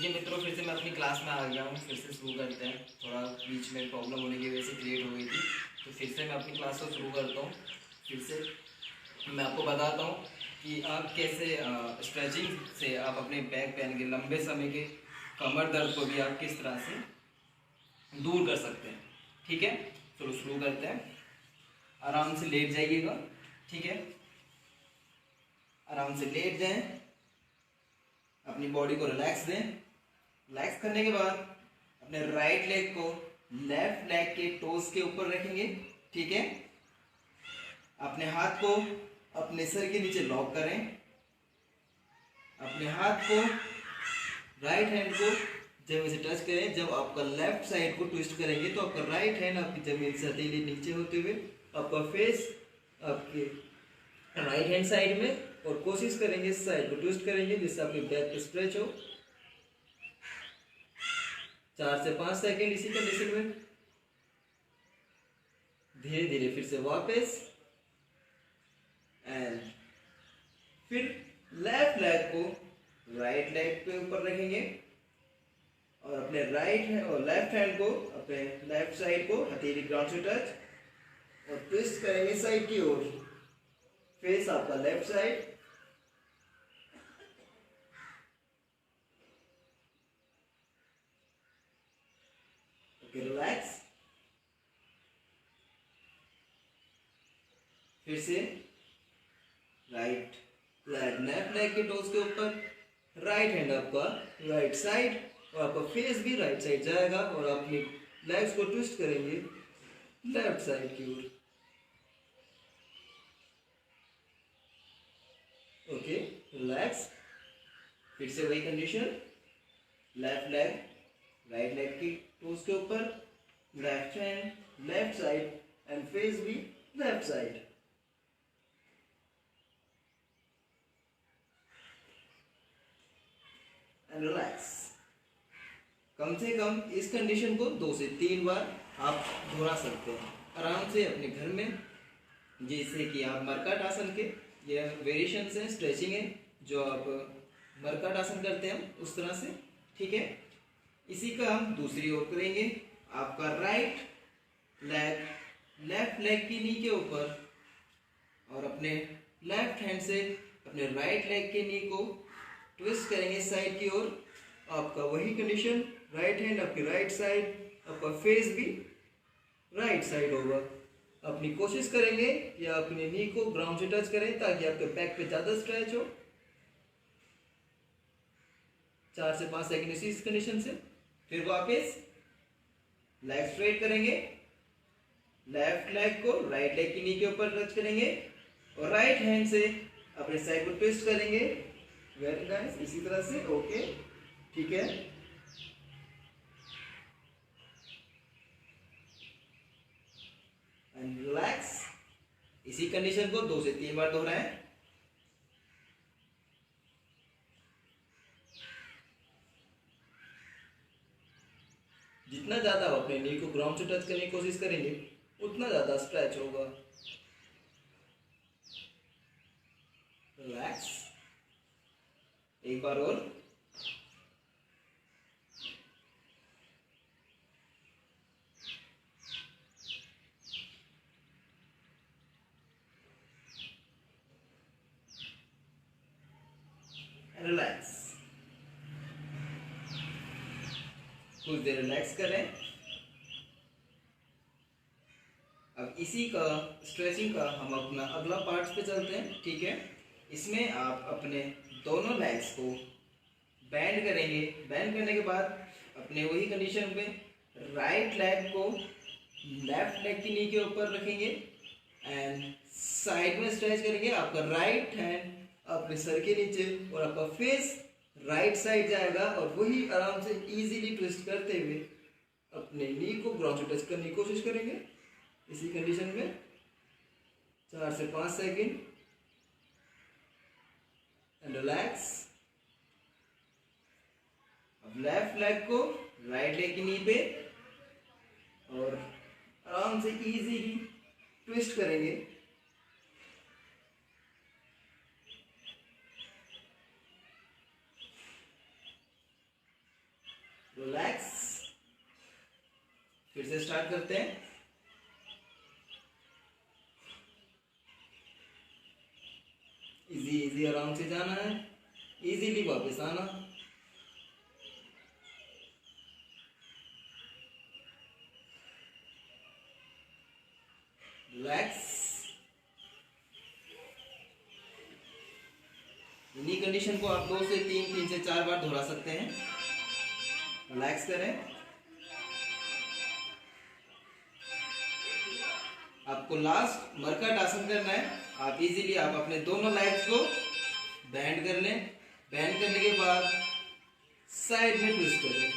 चलिए मित्रों, फिर से मैं अपनी क्लास में आ गया हूँ। फिर से शुरू करते हैं। थोड़ा बीच में प्रॉब्लम होने की वजह से क्रिएट हो गई थी, तो फिर से मैं अपनी क्लास को शुरू करता हूँ। फिर से मैं आपको बताता हूँ कि आप कैसे स्ट्रेचिंग से आप अपने बैक पेन के लंबे समय के कमर दर्द को भी आप किस तरह से दूर कर सकते हैं। ठीक है, चलो शुरू करते हैं। आराम से लेट जाइएगा। ठीक है, आराम से लेट जाएं, अपनी बॉडी को रिलैक्स दें। रिलैक्स करने के बाद अपने राइट लेग को लेफ्ट लेग के टोस के ऊपर रखेंगे। ठीक है, अपने हाथ को अपने सर के नीचे लॉक करें। अपने हाथ को राइट हैंड को जमीन से टच करें। जब आपका लेफ्ट साइड को ट्विस्ट करेंगे तो आपका राइट हैंड आपकी जमीन से हथेली नीचे होते हुए आपका फेस आपके राइट हैंड साइड में, और कोशिश करेंगे इस साइड को ट्विस्ट करेंगे जिससे आपकी बैक पे स्ट्रेच हो। 4 से 5 सेकेंड इसी कंडीशन में। धीरे धीरे फिर से वापस, एंड फिर लेफ्ट लेग को राइट लेग पे ऊपर रखेंगे और अपने राइट हैंड और लेफ्ट हैंड को अपने लेफ्ट साइड को हथेली ग्राउंड से टच और ट्विस्ट करेंगे साइड की ओर। फेस आपका लेफ्ट साइड। Okay, relax. फिर से राइट लेग लेफ्ट लेग के टोस के ऊपर, राइट हैंड आपका राइट साइड और आपका फेस भी राइट साइड जाएगा और अपनी लेग्स को ट्विस्ट करेंगे लेफ्ट साइड की ओर। Okay, relax. फिर से वही condition, left leg right leg की टोस के ऊपर, left hand left side and face भी लेफ्ट साइड। And relax. कम से कम इस कंडीशन को 2 से 3 बार आप दोहरा सकते हैं आराम से अपने घर में। जैसे कि आप मरकट आसन के ये वेरिएशंस हैं, स्ट्रेचिंग है जो आप मरकट आसन करते हैं उस तरह से। ठीक है, इसी का हम दूसरी ओर करेंगे। आपका राइट लेग लेफ्ट लेग की नी के ऊपर और अपने लेफ्ट हैंड से अपने राइट लेग के नी को ट्विस्ट करेंगे साइड की ओर। आपका वही कंडीशन, राइट हैंड आपकी राइट साइड, आपका फेस भी राइट साइड होगा। अपनी कोशिश करेंगे कि आप अपने नी को ग्राउंड से टच करें ताकि आपके बैक पे ज़्यादा स्ट्रेच हो। 4 से 5 सेकंड इसी कंडीशन से। फिर वापस लेग स्ट्रेट करेंगे, लेफ्ट लेग को राइट लेग की नी के ऊपर टच करेंगे और राइट हैंड से अपने साइड को ट्विस्ट करेंगे। वेरी नाइस, इसी तरह से। ओके, ठीक है। And relax. इसी कंडीशन को 2 से 3 बार दोहराएं। जितना ज्यादा आप अपने नी को ग्राउंड से टच करने की कोशिश करेंगे उतना ज्यादा स्ट्रेच होगा। रिलैक्स। एक बार और। रिलैक्स। कुछ देर रिलैक्स करें। अब इसी का स्ट्रेचिंग का हम अपना अगला पार्ट पे चलते हैं। ठीक है, इसमें आप अपने दोनों लेग्स को बैंड करेंगे। बैंड करने के बाद अपने वही कंडीशन पे राइट लेग को लेफ्ट लेग की नी के ऊपर रखेंगे एंड साइड में स्ट्रेच करेंगे। आपका राइट हैंड अपने सर के नीचे और आपका फेस राइट साइड जाएगा और वही आराम से इजीली ट्विस्ट करते हुए अपने नी को ग्राउंड से टच करने की कोशिश करेंगे इसी कंडीशन में। 4 से 5 सेकंड एंड रिलैक्स। अब लेफ्ट लेग को राइट लेग की नी पे और आराम से इजीली ट्विस्ट करेंगे। से स्टार्ट करते हैं। इजी इजी आराम से जाना है, इजीली वापस आना। रिलैक्स। इन्हीं कंडीशन को आप 2 से 3, 3 से 4 बार दोहरा सकते हैं। रिलैक्स करें। आपको लास्ट मरकट आसन करना है। आप इजीली आप अपने दोनों लेग्स को बेंड कर लें। बेंड करने के बाद साइड में ट्विस्ट करें।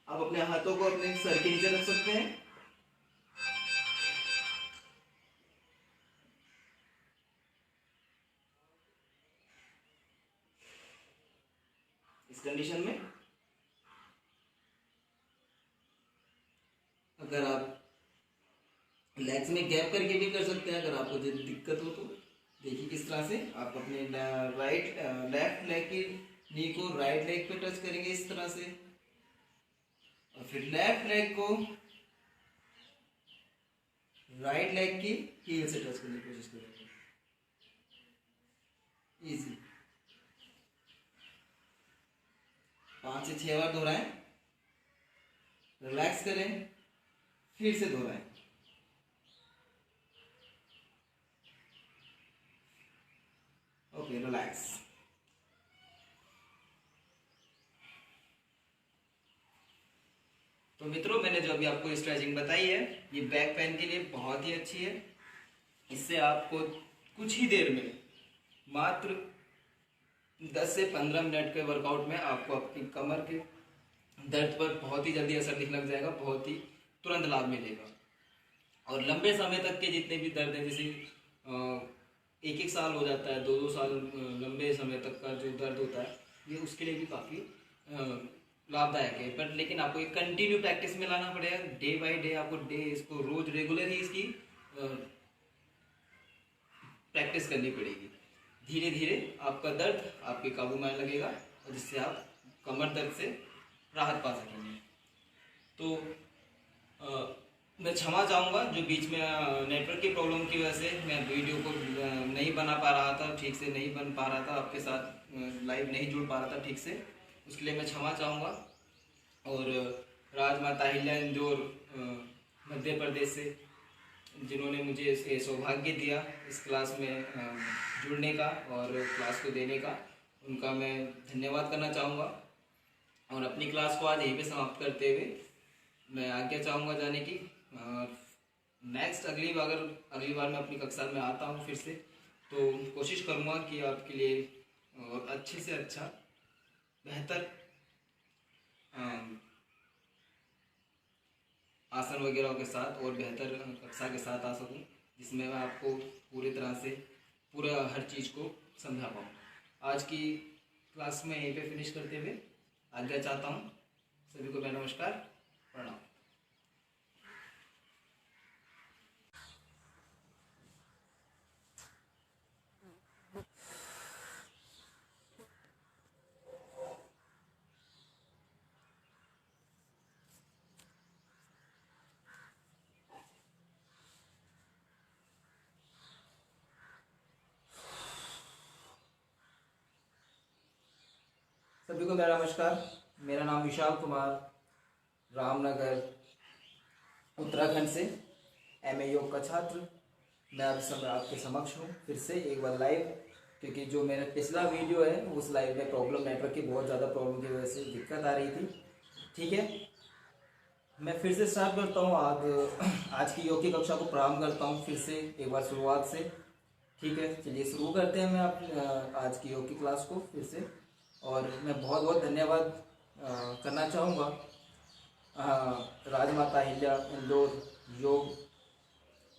आप अपने हाथों को अपने सर के नीचे रख सकते हैं। इस कंडीशन में अगर आप लेग्स में गैप करके भी कर सकते हैं, अगर आपको दिक्कत हो तो। देखिए किस तरह से आप अपने लेफ्ट लेग की नी को राइट लेग पे टच करेंगे इस तरह से, और फिर लेफ्ट लेग को राइट लेग की हील से टच करने की कोशिश करेंगे। इजी 5 से 6 बार दोहराएं। रिलैक्स करें, फिर से दोहराएं। Okay, relax. तो मित्रों, मैंने जो अभी आपको स्ट्रेचिंग बताई है, ये बैक पेन के लिए बहुत ही अच्छी है। इससे आपको कुछ ही देर में, मात्र 10 से 15 मिनट के वर्कआउट में आपको अपनी कमर के दर्द पर बहुत ही जल्दी असर दिखने लग जाएगा, बहुत ही तुरंत लाभ मिलेगा। और लंबे समय तक के जितने भी दर्द हैं, जैसे 1-1 साल हो जाता है, 2-2 साल, लंबे समय तक का जो दर्द होता है, ये उसके लिए भी काफ़ी लाभदायक है। पर लेकिन आपको एक कंटिन्यू प्रैक्टिस में लाना पड़ेगा। डे बाय डे आपको इसको रोज रेगुलर ही इसकी प्रैक्टिस करनी पड़ेगी। धीरे धीरे आपका दर्द आपके काबू में आने लगेगा, और जिससे आप कमर दर्द से राहत पा सकेंगे। तो मैं क्षमा चाहूँगा जो बीच में नेटवर्क की प्रॉब्लम की वजह से मैं वीडियो को नहीं बना पा रहा था, ठीक से नहीं बन पा रहा था, आपके साथ लाइव नहीं जुड़ पा रहा था ठीक से, उसके लिए मैं क्षमा चाहूँगा। और राजमाता अहिल्या इंदौर मध्य प्रदेश से, जिन्होंने मुझे ये सौभाग्य दिया इस क्लास में जुड़ने का और क्लास को देने का, उनका मैं धन्यवाद करना चाहूँगा। और अपनी क्लास को आज यहीं पे समाप्त करते हुए मैं आज्ञा चाहूँगा जाने की। नेक्स्ट अगली बार मैं अपनी कक्षा में आता हूँ फिर से, तो कोशिश करूँगा कि आपके लिए और अच्छे से अच्छा, बेहतर आसन वगैरह के साथ और बेहतर कक्षा के साथ आ सकूं, जिसमें मैं आपको पूरी तरह से पूरा हर चीज़ को समझा पाऊँ। आज की क्लास में यहीं पे फिनिश करते हुए आज्ञा चाहता हूँ। सभी को मेरा नमस्कार, प्रणाम। सभी को मेरा नमस्कार। मेरा नाम विशाल कुमार, रामनगर उत्तराखंड से MA योग का छात्र। मैं अब समय आपके समक्ष हूँ फिर से एक बार लाइव, क्योंकि जो मेरा पिछला वीडियो है उस लाइव में प्रॉब्लम, नेटवर्क की बहुत ज़्यादा प्रॉब्लम की वजह से दिक्कत आ रही थी। ठीक है, मैं फिर से स्टार्ट करता हूँ। आज की योग की कक्षा को प्रारंभ करता हूँ फिर से एक बार शुरुआत से। ठीक है, चलिए शुरू करते हैं। मैं आज की योग की क्लास को फिर से, और मैं बहुत बहुत धन्यवाद करना चाहूँगा राजमाता अहिल्या इंदौर योग,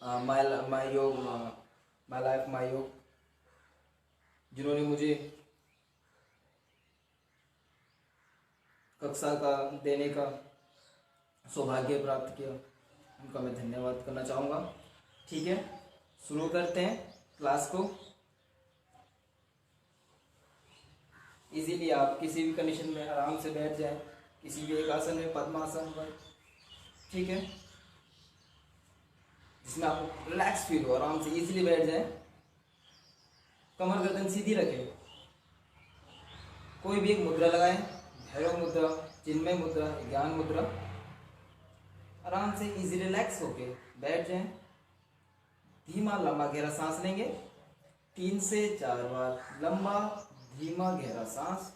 माय लाइफ माय योग, जिन्होंने मुझे कक्षा का देने का सौभाग्य प्राप्त किया। उनका मैं धन्यवाद करना चाहूँगा। ठीक है, शुरू करते हैं क्लास को। इजीली आप किसी भी कंडीशन में आराम से बैठ जाएं, किसी भी एक आसन में, पद्मासन पर, ठीक है, जिसमें आपको रिलैक्स फील हो, आराम से इजीली बैठ जाएं। कमर गर्दन सीधी रखें, कोई भी एक मुद्रा लगाएं, भैरव मुद्रा, चिन्मय मुद्रा, ज्ञान मुद्रा, आराम से इजी रिलैक्स होके बैठ जाएं। धीमा लंबा गहरा सांस लेंगे, 3 से 4 बार लंबा धीमा गहरा सांस।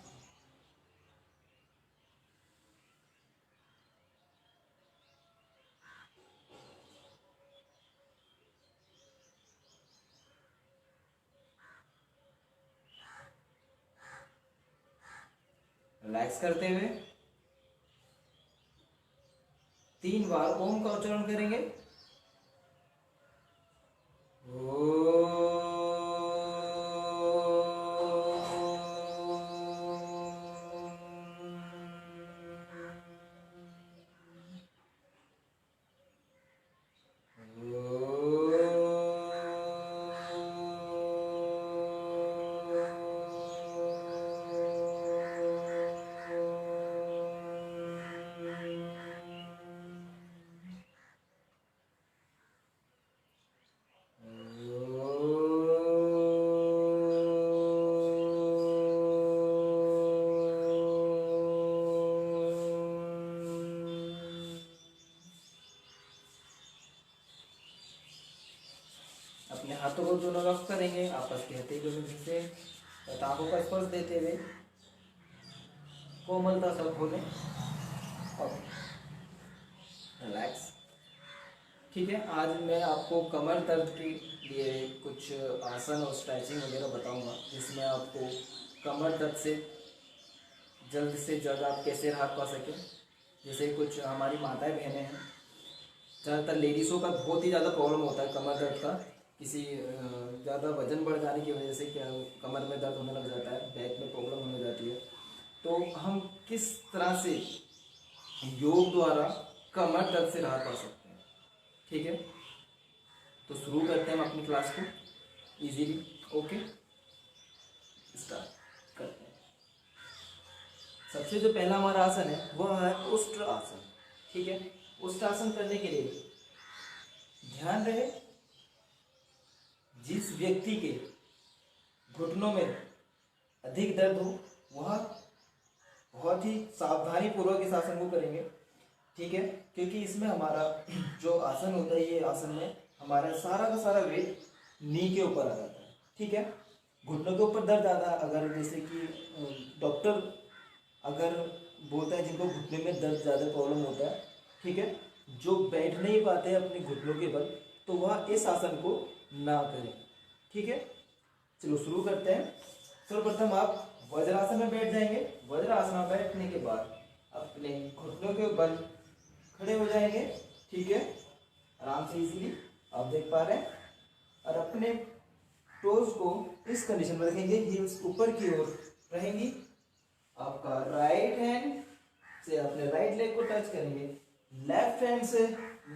रिलैक्स करते हुए 3 बार ओम का उच्चारण करेंगे। अपने हाथों को दोनों रफ करेंगे, आपस के हथेलियों में से टांगों का स्पर्श देते हुए कोमलता से खोलें और रिलैक्स। ठीक है, आज मैं आपको कमर दर्द के लिए कुछ आसन और स्ट्रेचिंग वगैरह बताऊंगा, जिसमें आपको कमर दर्द से जल्द से जल्द आप कैसे राहत पा सकें। जैसे कुछ हमारी माताएं बहनें हैं, ज़्यादातर लेडीज़ों का बहुत ही ज़्यादा प्रॉब्लम होता है कमर दर्द का, किसी ज़्यादा वजन बढ़ जाने की वजह से क्या कमर में दर्द होने लग जाता है, बैक में प्रॉब्लम होने जाती है। तो हम किस तरह से योग द्वारा कमर दर्द से राहत पा सकते हैं, ठीक है। तो शुरू करते हैं हम अपनी क्लास को इजीली। ओके, स्टार्ट करते हैं। सबसे जो पहला हमारा आसन है वह है उष्ट्र आसन, ठीक है। उष्ट्र आसन करने के लिए ध्यान रहे, जिस व्यक्ति के घुटनों में अधिक दर्द हो वह बहुत ही सावधानी पूर्वक इस आसन को करेंगे, ठीक है। क्योंकि इसमें हमारा जो आसन होता है, ये आसन में हमारा सारा का सारा वेट नी के ऊपर आ जाता है, ठीक है। घुटनों के ऊपर दर्द आता है, अगर जैसे कि डॉक्टर अगर बोलता है जिनको घुटने में दर्द ज़्यादा प्रॉब्लम होता है, ठीक है, जो बैठ नहीं पाते हैं अपने घुटनों के बल, तो वह इस आसन को ना करें, ठीक है। चलो शुरू करते हैं। सर्वप्रथम आप वज्रासन में बैठ जाएंगे। वज्रासन में बैठने के बाद अपने घुटनों के बल खड़े हो जाएंगे, ठीक है, आराम से इजीली आप देख पा रहे हैं। और अपने टोज को इस कंडीशन में रखेंगे, हील्स ऊपर की ओर रहेंगी। आपका राइट हैंड से अपने राइट लेग को टच करेंगे, लेफ्ट हैंड से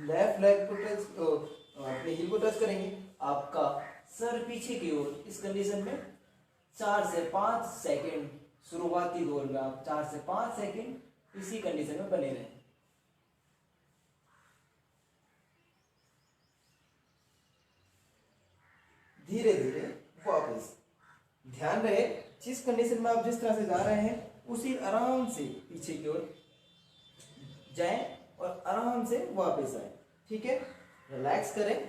लेफ्ट लेग को टच, अपने हील को टच करेंगे। आपका सर पीछे की ओर, इस कंडीशन में 4 से 5 सेकंड शुरुआती दौर में आप 4 से 5 सेकंड इसी कंडीशन में बने रहें। धीरे धीरे वापस, ध्यान रहे जिस कंडीशन में आप जिस तरह से जा रहे हैं उसी आराम से पीछे की ओर जाएं और आराम से वापस आए, ठीक है। रिलैक्स करें,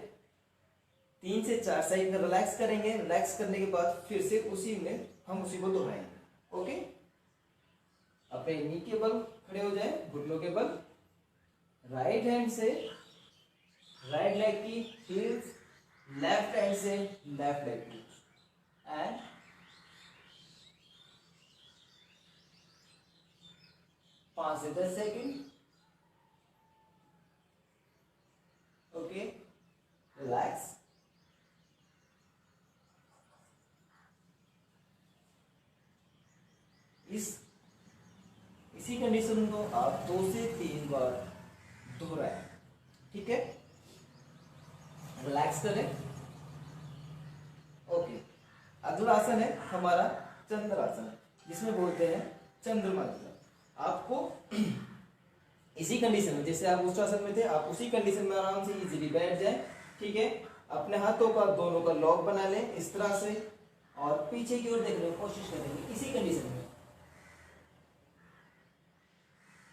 3 से 4 सेकंड रिलैक्स करेंगे। रिलैक्स करने के बाद फिर से उसी में हम उसी को दोहराएंगे, ओके। अपने नी के बल खड़े हो जाए, घुटनों के बल, राइट हैंड से राइट लेग की हील्स, लेफ्ट हैंड से लेफ्ट लेग की, एंड 5 से 10 सेकंड, ओके। रिलैक्स, इसी कंडीशन को आप 2 से 3 बार दोहराएं, ठीक है। रिलैक्स करें, ओके। अगला आसन है हमारा चंद्रासन, जिसमें बोलते हैं चंद्रमात्रा। आपको इसी कंडीशन में, जैसे आप उष्ट्रासन में थे, आप उसी कंडीशन में आराम से इजीली बैठ जाए। ठीक है, अपने हाथों का दोनों का लॉक बना लें इस तरह से और पीछे की ओर देखने की कोशिश करेंगे इसी कंडीशन में।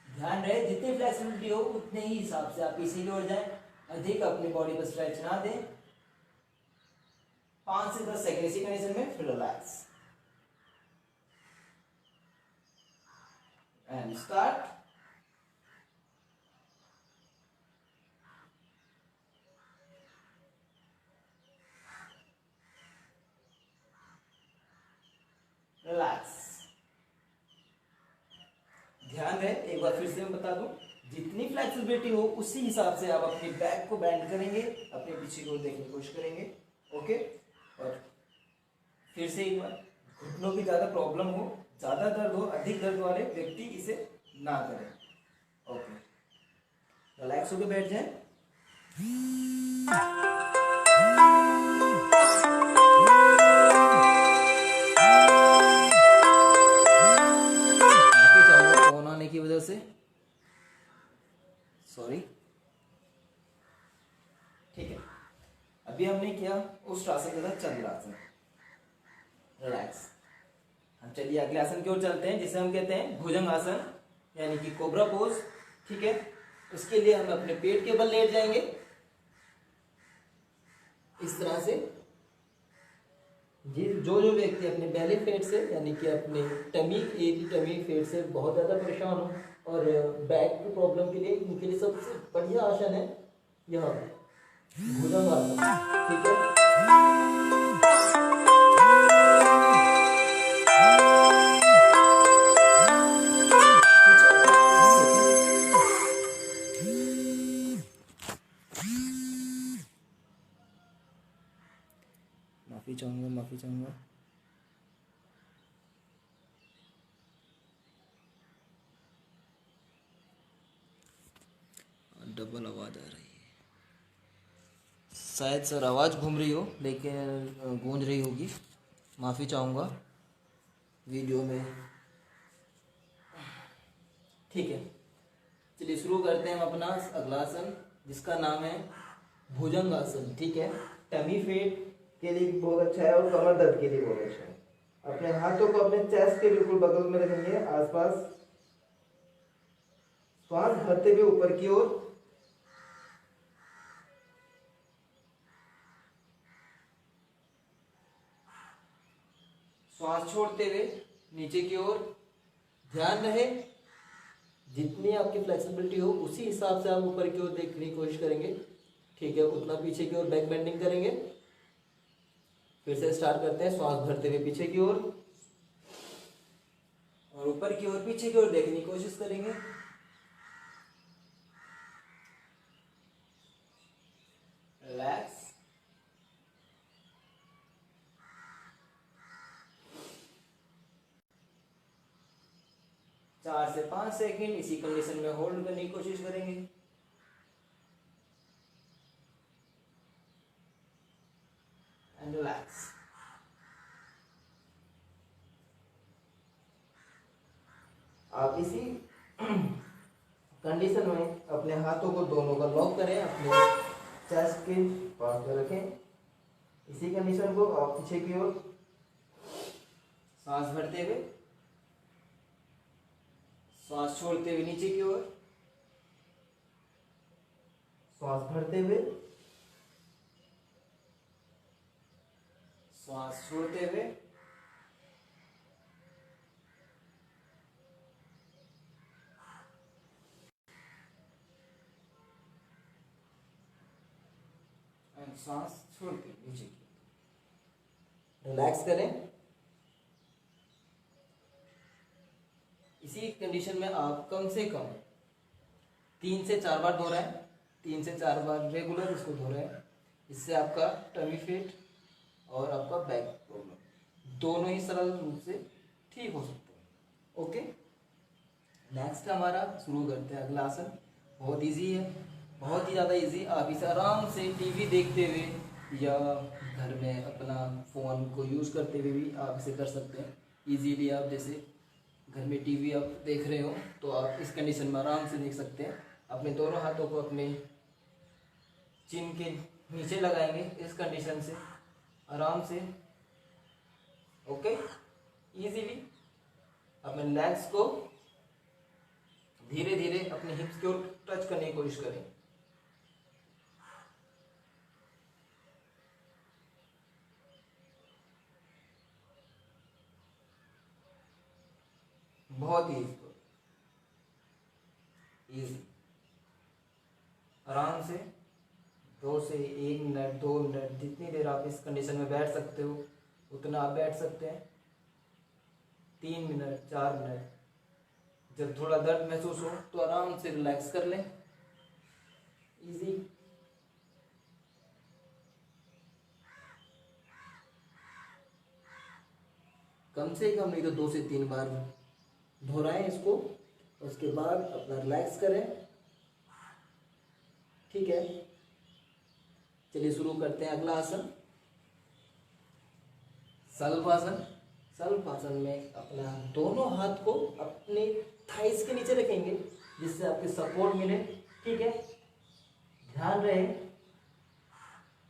ध्यान रहे जितनी फ्लेक्सिबिलिटी हो उतने ही हिसाब से आप पीछे की ओर जाएं, अधिक अपनी बॉडी पर स्ट्रेच ना दें। 5 से 10 सेकंड इसी कंडीशन में, फिर रिलैक्स एंड स्टार्ट। रिलैक्स। ध्यान रहे, एक बार फिर से मैं बता दूं, जितनी फ्लेक्सिबिलिटी हो उसी हिसाब से आप अपनी बैक को बैंड करेंगे, अपने पीछे को देखने की कोशिश करेंगे। ओके, और फिर से एक बार, घुटनों की ज़्यादा प्रॉब्लम हो, ज़्यादा दर्द हो, अधिक दर्द वाले व्यक्ति इसे ना करें। ओके, रिलैक्स होकर बैठ जाएं। फोन आने की वजह से सॉरी। ठीक है, अभी हमने किया उष्ट्रासन तथा चंद्रासन। रिलैक्स। हम चलिए अगले आसन की ओर चलते हैं, जिसे हम कहते हैं भुजंग आसन, यानी कि कोबरा पोज। ठीक है, उसके लिए हम अपने पेट के बल लेट जाएंगे इस तरह से। जो व्यक्ति अपने बेली फैट से, यानी कि अपने टमी फैट से बहुत ज़्यादा परेशान हो और बैक की प्रॉब्लम के लिए, इनके लिए सबसे बढ़िया आसन है यह भुजंग आसन। ठीक है, माफी चाहूंगा। डबल आवाज आ रही है, शायद सर आवाज घूम रही हो, लेकिन गूंज रही होगी। माफी चाहूंगा वीडियो में। ठीक है, चलिए शुरू करते हैं हम अपना अगला आसन, जिसका नाम है भुजंग आसन। ठीक है, टमी फैट के लिए बहुत अच्छा है और कमर दर्द के लिए बहुत अच्छा है। अपने हाथों को अपने चेस्ट के बिल्कुल बगल में रखेंगे, आसपास। श्वास भरते हुए ऊपर की ओर, श्वास छोड़ते हुए नीचे की ओर। ध्यान रहे, जितनी आपकी फ्लेक्सिबिलिटी हो उसी हिसाब से आप ऊपर की ओर देखने की कोशिश करेंगे। ठीक है, उतना पीछे की ओर बैक बेंडिंग करेंगे। फिर से स्टार्ट करते हैं, श्वास भरते हुए पीछे की ओर और ऊपर की ओर, पीछे की ओर देखने की कोशिश करेंगे। रिलैक्स। चार से 5 सेकंड इसी कंडीशन में होल्ड करने की कोशिश करेंगे। And relax. आप इसी कंडीशन में अपने हाथों को दोनों का लॉक करें, अपने चेस्ट के पास में रखें। इसी कंडीशन को आप पीछे की ओर, सांस भरते हुए, सांस छोड़ते हुए नीचे की ओर, सांस भरते हुए, सांस छोड़ते हुए, एंड सांस छोड़ते हुए नीचे की ओर। रिलैक्स करें। इसी कंडीशन में आप कम से कम 3 से 4 बार दोहराएं, 3 से 4 बार रेगुलर इसको दोहराएं। इससे आपका टमी फैट और आपका बैक प्रॉब्लम दोनों ही सरल रूप से ठीक हो सकते हैं। ओके, नेक्स्ट हमारा शुरू करते हैं अगला आसन। बहुत इजी है, बहुत ही ज़्यादा इजी। आप इसे आराम से टीवी देखते हुए या घर में अपना फ़ोन को यूज़ करते हुए भी आप इसे कर सकते हैं। इजीली आप जैसे घर में टीवी आप देख रहे हो तो आप इस कंडीशन में आराम से देख सकते हैं। अपने दोनों हाथों को अपने चिन के नीचे लगाएंगे इस कंडीशन से आराम से। ओके, इजीली अपने लेग्स को धीरे धीरे अपने हिप्स की ओर टच करने की कोशिश करें। बहुत इजी आराम से 2 से 1 मिनट 2 मिनट जितनी देर आप इस कंडीशन में बैठ सकते हो उतना आप बैठ सकते हैं। 3 मिनट 4 मिनट। जब थोड़ा दर्द महसूस हो तो आराम से रिलैक्स कर लें। इजी। कम से कम नहीं तो 2 से 3 बार दोहराएं इसको, उसके बाद अपना रिलैक्स करें। ठीक है, चलिए शुरू करते हैं अगला आसन, शलभासन। शलभासन में अपना दोनों हाथ को अपने थाइस के नीचे रखेंगे जिससे आपके सपोर्ट मिले। ठीक है, ध्यान रहे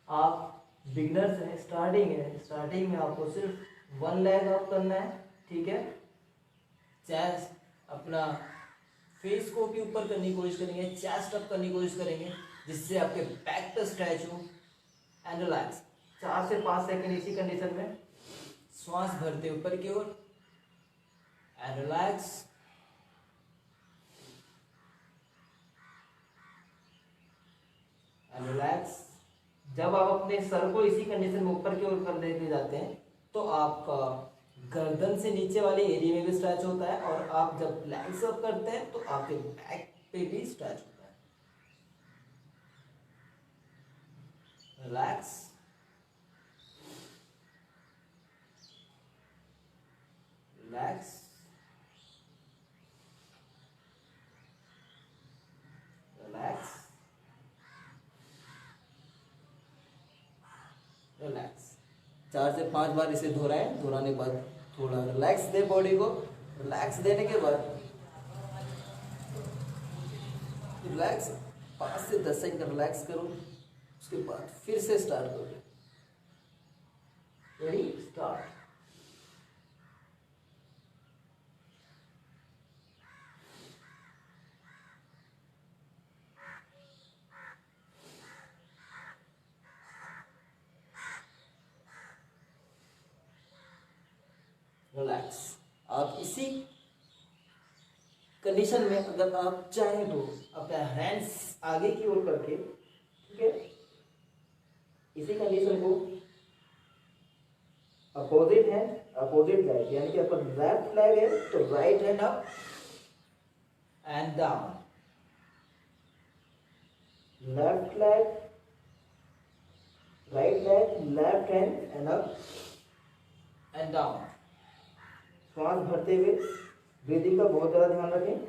आप बिगनर्स हैं, स्टार्टिंग में आपको सिर्फ 1 लेग अप करना है। ठीक है, चेस्ट अपना फेस को भी ऊपर करने की कोशिश करेंगे, चेस्ट अप करने की कोशिश करेंगे जिससे आपके बैक पे स्ट्रेच हो एंड रिलैक्स। 4 से 5 सेकंड इसी कंडीशन में श्वास भरते ऊपर की ओर एंड रिलैक्स। And relax. जब आप अपने सर को इसी कंडीशन में ऊपर की ओर कर देते जाते हैं तो आपका गर्दन से नीचे वाले एरिया में भी स्ट्रेच होता है और आप जब लेग्स अप करते हैं तो आपके बैक पे भी स्ट्रेच होता है। रिलैक्स। रिलैक्स। रिलैक्स। रिलैक्स। 4 से 5 बार इसे दोहराएं। दोहराने के बाद थोड़ा रिलैक्स दे बॉडी को। रिलैक्स देने के बाद रिलैक्स 5 से 10 सेकंड रिलैक्स करो, उसके बाद फिर से स्टार्ट करो। Ready, start. रिलैक्स। आप इसी कंडीशन में अगर आप चाहें तो अपने हैंड्स आगे की ओर करके, ठीक है, इसी कंडीशन को अपोजिट हैंड अपोजिट लेग, यानी कि अपन लेफ्ट लेग है तो right hand up and down, left leg right leg left hand and up and down. श्वास भरते हुए ब्रीदिंग का बहुत ज्यादा ध्यान रखें।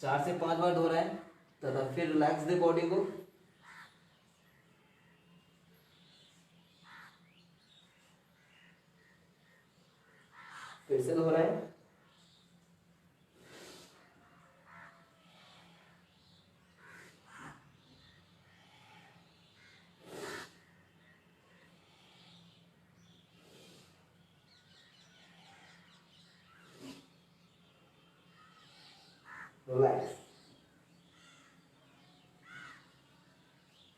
चार से 5 बार दोहराएं तथा फिर रिलैक्स दे बॉडी को। फिर से दोहराएं। रिलैक्स।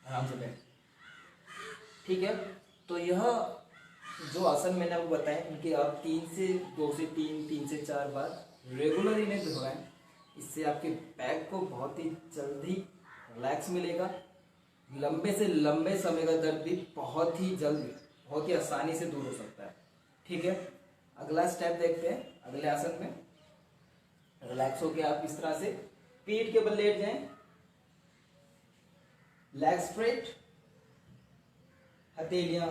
आराम से बैठ। ठीक है, तो यह जो आसन मैंने आपको बताए इनके आप 2 से 3 से 4 बार रेगुलर इन्हें दोहराएं। इससे आपके बैक को बहुत ही जल्दी रिलैक्स मिलेगा। लंबे से लंबे समय का दर्द भी बहुत ही जल्द बहुत ही आसानी से दूर हो सकता है। ठीक है, अगला स्टेप देखते हैं। अगले आसन में रिलैक्स होके आप इस तरह से पीठ के बल लेट जाएं, लेग स्ट्रेट, हथेलियां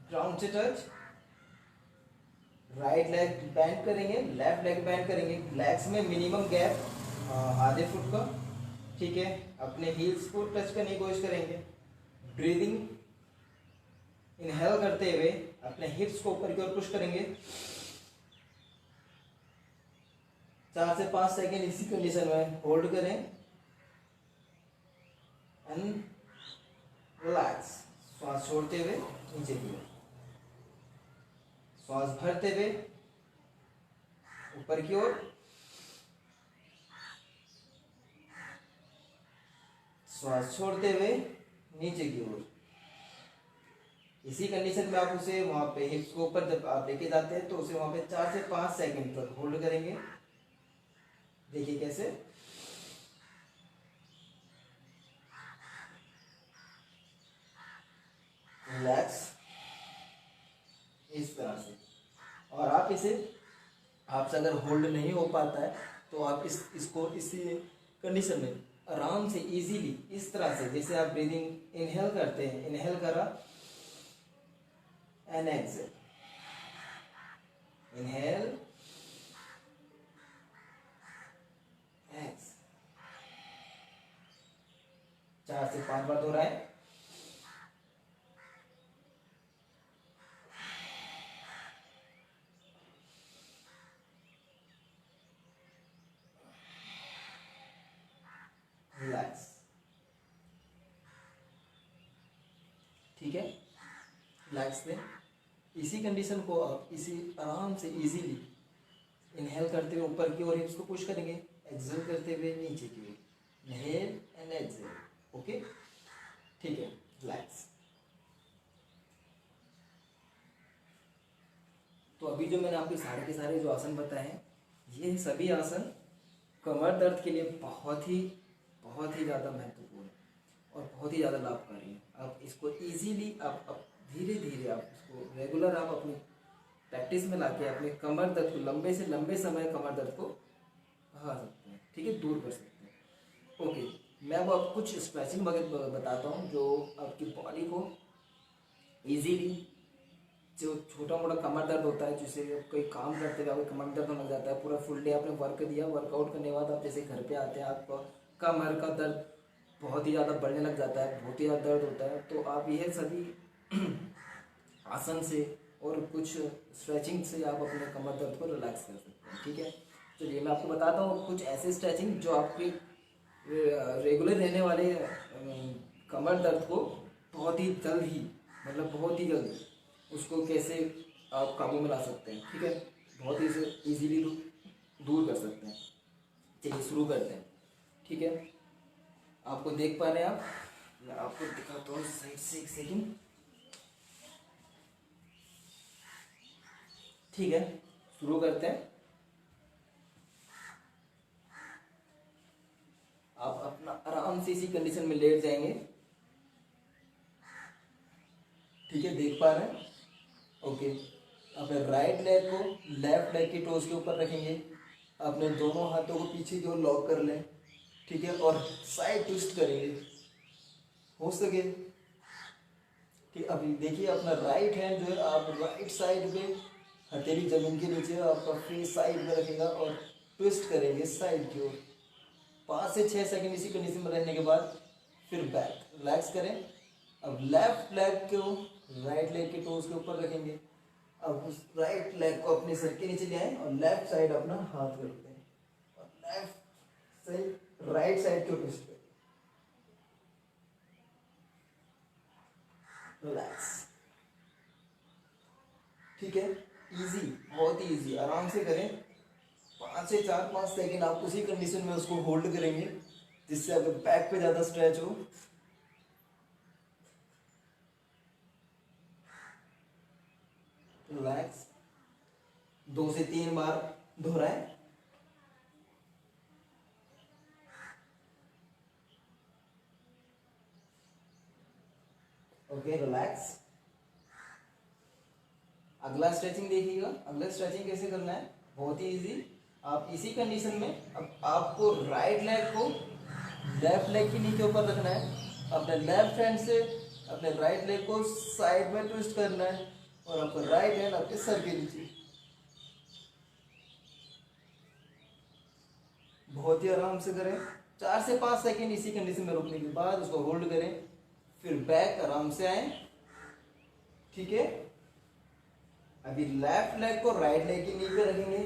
ग्राउंड से टच, राइट लेग बेंड करेंगे, लेफ्ट लेग बेंड करेंगे। लेग्स में मिनिमम गैप आधे फुट का। ठीक है, अपने हील्स को टच करने की कोशिश करेंगे। ब्रीदिंग इनहेल करते हुए अपने हिप्स को ऊपर की ओर पुश करेंगे। 4 से 5 सेकेंड इसी कंडीशन में होल्ड करें एंड रिलैक्स। श्वास छोड़ते हुए नीचे की ओर, श्वास भरते हुए ऊपर की ओर, श्वास छोड़ते हुए नीचे की ओर। इसी कंडीशन में आप उसे वहां पे हिप्स को ऊपर जब आप लेके जाते हैं तो उसे वहां पे 4 से 5 सेकंड तक होल्ड करेंगे। देखिए कैसे, रिलैक्स, इस तरह से। और आप इसे, आपसे अगर होल्ड नहीं हो पाता है तो आप इसको इसी कंडीशन में आराम से इजीली इस तरह से, जैसे आप ब्रीदिंग इनहेल करते हैं, इनहेल करा एंड एक्सेल, इनहेल एक्सेल, 4 से 5 बार दोहराएं। रिलैक्स, ठीक है, रिलैक्स में। इसी कंडीशन को आप इसी आराम से इजीली इनहेल करते हुए ऊपर की ओर हिप्स को पुश करेंगे, एक्सेल करते हुए नीचे की ओर, इनहेल एंड एक्सेल। ओके, ठीक है, रिलैक्स। तो अभी जो मैंने आपके सारे के सारे जो आसन बताए हैं, ये सभी आसन कमर दर्द के लिए बहुत ही ज़्यादा महत्वपूर्ण है और बहुत ही ज़्यादा लाभकारी है। आप इसको इजीली आप धीरे धीरे आप इसको रेगुलर आप अपनी प्रैक्टिस में लाके अपने कमर दर्द को, लंबे से लंबे समय कमर दर्द को भगा सकते हैं, ठीक है, दूर कर सकते हैं। ओके, मैं अब आपको कुछ स्ट्रेचिंग बताता हूँ जो आपकी बॉडी को इजीली, जो छोटा मोटा कमर दर्द होता है, जिससे कोई काम करते हुए आपको कमर दर्द होने लग जाता है, पूरा फुल डे आपने वर्क दिया, वर्कआउट करने के बाद आप जैसे घर पे आते हैं, आपका कमर का दर्द बहुत ही ज़्यादा बढ़ने लग जाता है, बहुत ही ज़्यादा दर्द होता है, तो आप यह सभी आसन से और कुछ स्ट्रेचिंग से आप अपने कमर दर्द को रिलैक्स कर सकते हैं, ठीक है। चलिए मैं आपको बताता हूँ कुछ ऐसे स्ट्रेचिंग जो आपके रेगुलर रहने वाले कमर दर्द को बहुत ही जल्द ही, मतलब बहुत ही जल्द उसको कैसे आप काबू में ला सकते हैं, ठीक है, बहुत ही इजीली दूर कर सकते हैं। चलिए शुरू करते हैं, ठीक है। आपको देख पा रहे हैं आप, मैं आपको दिखाता हूँ साइड से, एक सेकंड, ठीक है, शुरू करते हैं। आप अपना आराम से इसी कंडीशन में लेट जाएंगे, ठीक है, देख पा रहे हैं, ओके। अपने राइट लेग को लेफ्ट लेग की टोज के ऊपर रखेंगे, अपने दोनों हाथों को पीछे की ओर लॉक कर लें, ठीक है, और साइड ट्विस्ट करेंगे हो सके, कि अभी देखिए अपना राइट हैंड जो है आप राइट साइड पे, हथेली जमीन के नीचे, आपका फेस साइड में रखेगा और ट्विस्ट करेंगे साइड की ओर। 5 से 6 सेकंड इसी कंडीशन में रहने के बाद फिर बैक रिलैक्स करें। अब लेफ्ट लेग को राइट लेग के टोज के ऊपर रखेंगे, अब उस राइट लेग को अपने सर के नीचे ले आए और लेफ्ट साइड अपना हाथ रखते हैं और लेफ्ट साइड राइट साइड को ट्विस्ट करें, रिलैक्स, ठीक है, इजी, बहुत ही इजी, आराम से करें। 5 से 4-5 सेकंड आप उसी कंडीशन में उसको होल्ड करेंगे जिससे आपके बैक पे ज्यादा स्ट्रेच हो। रिलैक्स, 2 से 3 बार दोहराएं। Okay, relax. अगला स्ट्रेचिंग देखिएगा, अगला स्ट्रेचिंग कैसे करना है, बहुत ही इजी। आप इसी कंडीशन में अब आपको राइट लेग को लेफ्ट लेग की नी के ऊपर रखना है, अपने लेफ्ट हैंड से अपने राइट लेग को साइड में ट्विस्ट करना है और आपका राइट हैंड आपके सर के नीचे, बहुत ही आराम से करें, 4 से 5 सेकेंड इसी कंडीशन में रुकने के बाद उसको होल्ड करें, फिर बैक आराम से आए। ठीक है, अभी लेफ्ट लेग को राइट लेग की नी पे रखेंगे,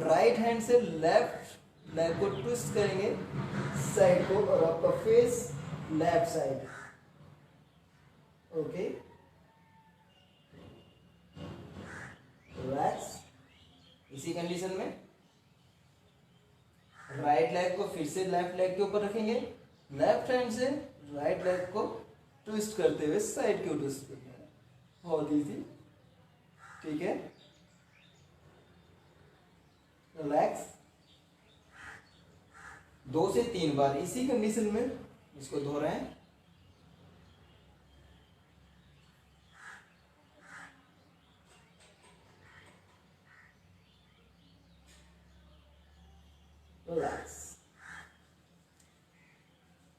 राइट हैंड से लेफ्ट लेग को ट्विस्ट करेंगे साइड को, और आपका face left side. Okay, relax. इसी कंडीशन में राइट लेग को फिर से लेफ्ट लेग के ऊपर रखेंगे, लेफ्ट हैंड से राइट लेग को ट्विस्ट करते हुए साइड की ओर ट्विस्ट करना है, बहुत इजी। ठीक है, रिलैक्स। 2 से 3 बार इसी कंडीशन में इसको दोहराएं। रिलैक्स।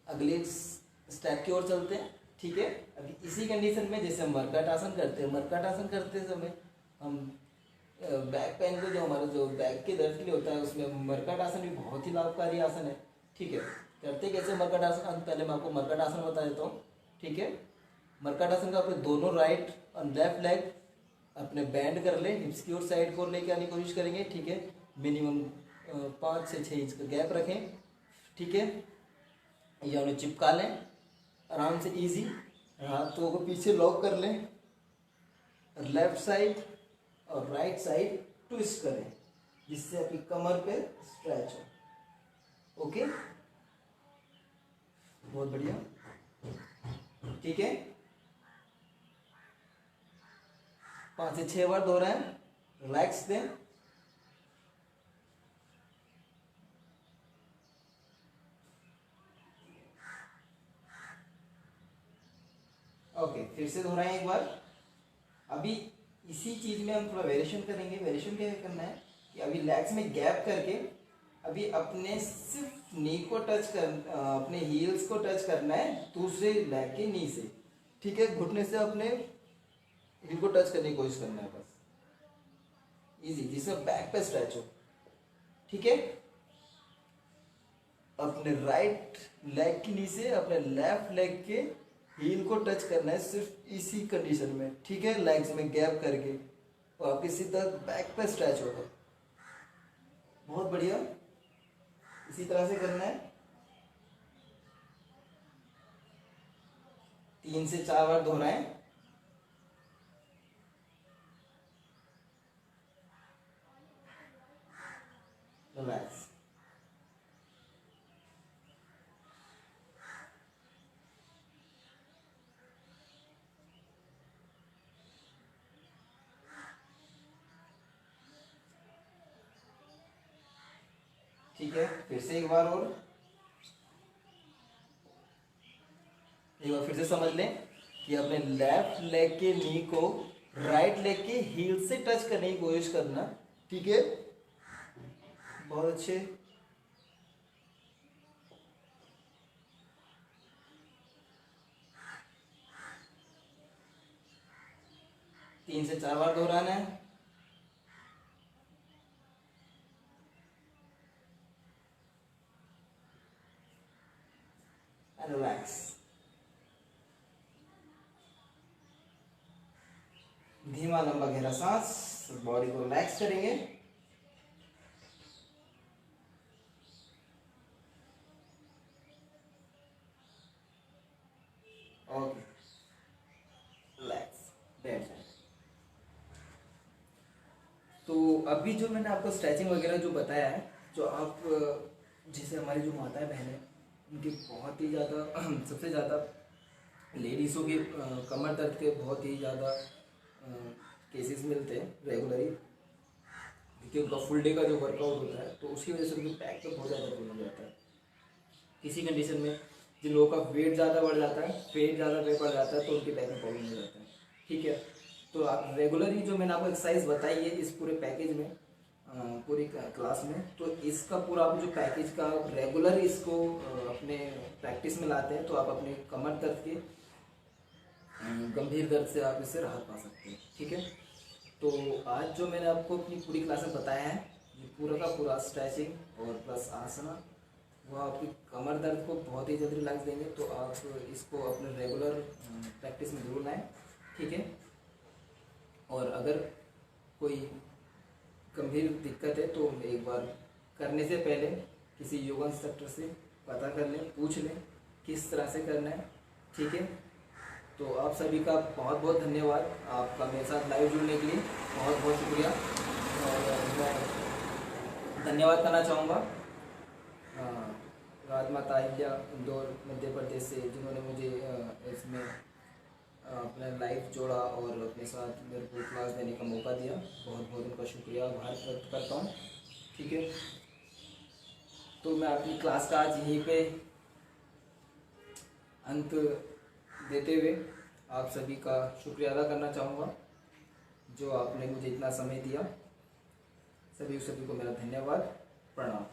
अगले स्टेप की ओर चलते हैं। ठीक है, अभी इसी कंडीशन में जैसे हम मरकट आसन करते हैं, मरकट आसन करते समय हम बैक पेन को, जो हमारा जो बैक के दर्द के लिए होता है, उसमें मरकट आसन भी बहुत ही लाभकारी आसन है। ठीक है, करते कैसे मरकट आसन, पहले मैं आपको मरकट आसन बता देता हूँ। ठीक है, मरकट आसन का अपने दोनों राइट और लेफ्ट लेग अपने बैंड कर ले, हिप्स की ओर साइड को लेके आने की कोशिश करेंगे। ठीक है, मिनिमम 5 से 6 इंच का गैप रखें। ठीक है, या उन्हें चिपका लें आराम से, इजी। हाथों को पीछे लॉक कर लें, लेफ्ट साइड और राइट साइड ट्विस्ट करें, जिससे आपकी कमर पे स्ट्रेच हो। ओके, बहुत बढ़िया। ठीक है, 5 से 6 बार दोहराएं, रिलैक्स दें। ओके, फिर से दोहराएं एक बार। अभी इसी चीज में हम थोड़ा वेरिएशन करेंगे। वेरिएशन क्या करना है कि अभी लेग्स में गैप करके अभी अपने सिर्फ नी को टच कर, अपने हील्स को टच करना है दूसरे लेग के नी से। ठीक है, घुटने से अपने हील को टच करने की कोशिश करना है, बस इजी, जिससे बैक पे स्ट्रेच हो। ठीक है, अपने राइट लेग की नी से अपने लेफ्ट लेग के हील को टच करना है, सिर्फ इसी कंडीशन में। ठीक है, लेग्स में गैप करके, और आपके सीधा बैक पे स्ट्रेच होगा। बहुत बढ़िया, इसी तरह से करना है। 3 से 4 बार दोहराएं। रिलैक्स। ठीक है, फिर से एक बार और, एक बार फिर से समझ लें कि अपने लेफ्ट लेग के नी को राइट लेग के हील से टच करने की कोशिश करना। ठीक है, बहुत अच्छे। तीन से 4 बार दोहराना है। रिलैक्स। धीमा लंबा गहरा सांस, बॉडी को रिलैक्स करेंगे। Okay, relax, that's it. तो अभी जो मैंने आपको स्ट्रेचिंग वगैरह जो बताया है, जो आप जैसे हमारी जो माताएं बहनें, उनके बहुत ही ज़्यादा सबसे ज़्यादा लेडीज़ों के कमर दर्द के बहुत ही ज़्यादा केसेस मिलते हैं रेगुलरली, क्योंकि उनका फुल डे का जो वर्कआउट होता है, तो उसकी वजह से उनके बैक पे बहुत ज़्यादा प्रॉब्लम हो जाता है। किसी कंडीशन में जिन लोगों का वेट ज़्यादा बढ़ जाता है, वेट ज़्यादा बढ़ जाता है, तो उनके बैक में प्रॉब्लम हो जाता है। ठीक है, तो आप रेगुलरली जो मैंने आपको एक्सरसाइज बताई है इस पूरे पैकेज में, पूरी क्लास में, तो इसका पूरा आप जो पैकेज का रेगुलर इसको अपने प्रैक्टिस में लाते हैं, तो आप अपने कमर दर्द के गंभीर दर्द से आप इससे राहत पा सकते हैं। ठीक है, तो आज जो मैंने आपको अपनी पूरी क्लास में बताया है, ये पूरा का पूरा स्ट्रेचिंग और प्लस आसना वह आपकी कमर दर्द को बहुत ही जल्दी रिलैक्स देंगे। तो आप इसको अपने रेगुलर प्रैक्टिस में ज़रूर लाएं, ठीक है। और अगर कोई गंभीर दिक्कत है तो एक बार करने से पहले किसी योगा इंस्ट्रक्टर से पता कर लें, पूछ लें किस तरह से करना है, ठीक है। तो आप सभी का बहुत बहुत धन्यवाद, आपका मेरे साथ लाइव जुड़ने के लिए बहुत बहुत शुक्रिया। और मैं धन्यवाद करना चाहूँगा राजमाता अहिल्या इंदौर मध्य प्रदेश से, जिन्होंने मुझे इसमें अपना लाइफ जोड़ा और अपने साथ मेरे को क्लास देने का मौका दिया। बहुत बहुत उनका शुक्रिया आभार व्यक्त करता हूँ, ठीक है। तो मैं अपनी क्लास का आज यहीं पे अंत देते हुए आप सभी का शुक्रिया अदा करना चाहूँगा, जो आपने मुझे इतना समय दिया। सभी को मेरा धन्यवाद, प्रणाम।